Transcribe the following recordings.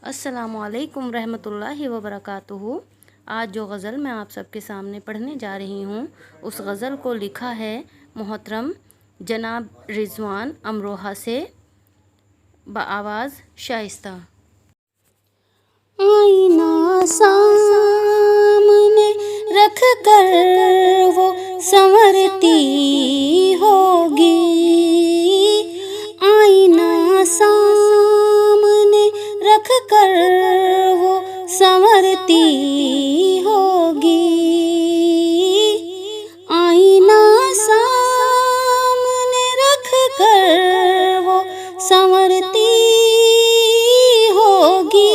अस्सलामुअलैकुम रहमतुल्लाहि व बरकातुहू। आज जो गज़ल मैं आप सबके सामने पढ़ने जा रही हूँ उस गज़ल को लिखा है मोहतरम जनाब रिज़वान अमरोहा से, बआवाज़ शाइस्ता। आईना सामने रख कर वो संवरती होगी, आईना सामने रख कर वो संवरती होगी, आईना सामने रख कर वो संवरती होगी,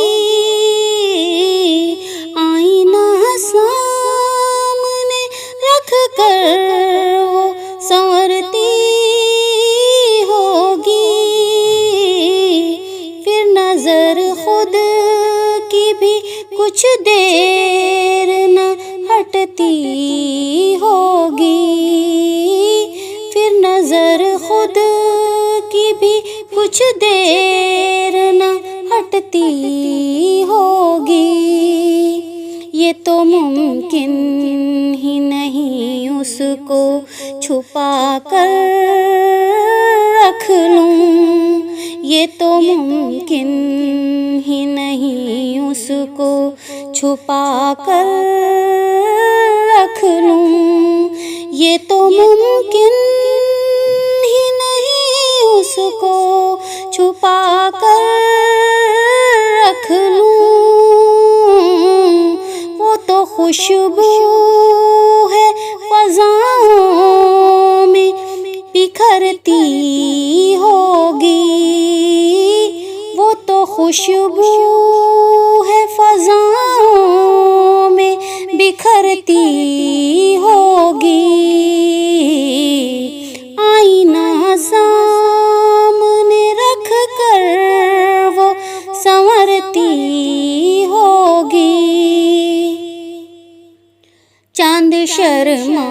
आईना सामने रख कर वो संवरती होगी। फिर नजर खुद की भी कुछ देर न हटती होगी, फिर नजर खुद की भी कुछ देर न हटती होगी। ये तो मुमकिन ही नहीं उसको छुपा कर रख लूं, ये तो मुमकिन ही नहीं उसको छुपा कर रख लूं, ये तो मुमकिन ही नहीं उसको छुपा कर रख लूं। वो तो खुशबू है फ़ज़ाओं में बिखरती होगी, वो तो खुशबू है फ़ज़ाओं में बिखरती होगी, आईना सामने रख कर वो संवरती होगी। चांद शर्मा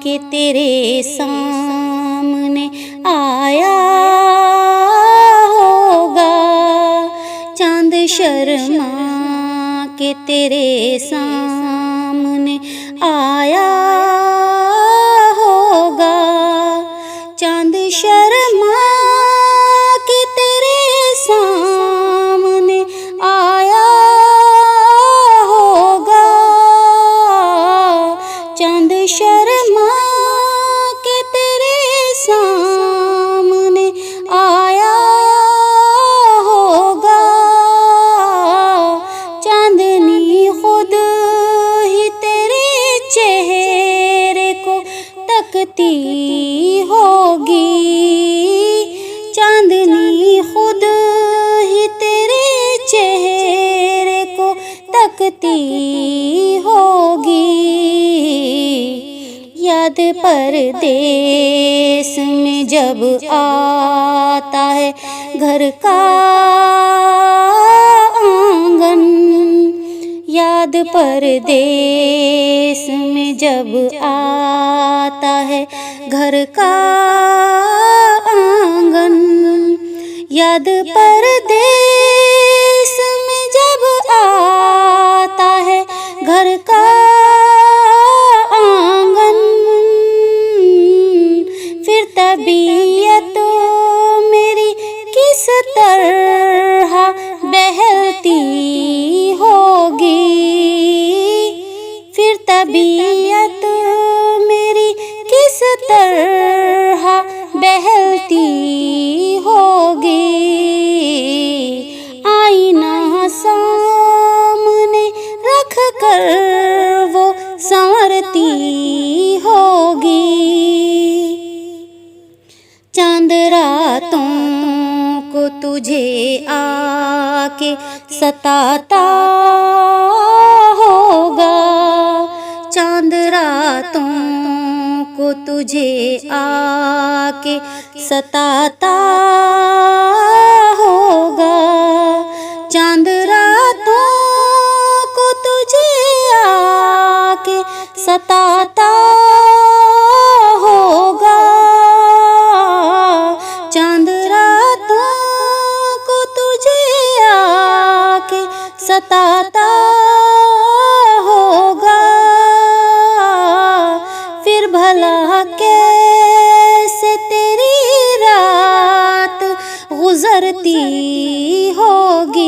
के तेरे सामने आया होगा, चांद शर्मा के तेरे सामने आया होगा, चांद शर्मा के तेरे सामने आया होगा, चांद शर्मा के तेरे सामने आया होगा, चांदनी खुद ही तेरे चेहरे को तकती होगी, चांदनी खुद ही तेरे चेहरे को तकती होगी। याद परदेस में जब आता है घर का आंगन, याद परदेस में जब आता है घर का आंगन, याद परदेस में जब आता है घर का आंगन, फिर तबीयत मेरी किस तरह बहलती होगी, फिर तबीयत मेरी किस तरह बहलती होगी, आईना सामने रख कर वो संवरती होगी। चांद रातों को तुझे आके सताता होगा, चांद रातों को तुझे आके सताता होगा, चांद रातों को तुझे आके सताता होगा, चांद रातों को तुझे सताता होगा, फिर भला कैसे तेरी रात गुजरती होगी,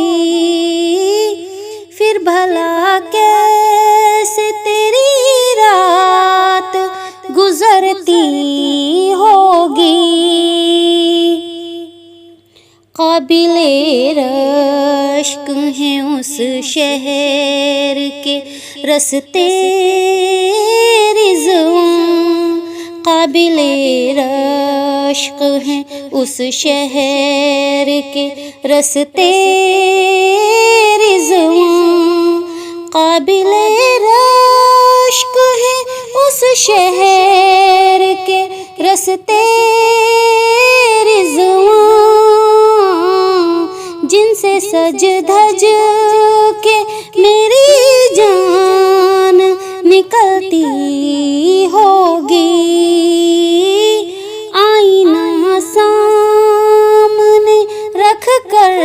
फिर भला कैसे तेरी रात गुजरती होगी। काबिले रश्क हैं उस शहर के रस्ते रिज़वान, काबिले रश्क हैं उस शहर के रस्ते रिज़वान, काबिले रश्क हैं उस शहर के रस्ते रिज़वान, जिनसे सज धज के मेरी जान निकलती होगी। आईना सामने रख कर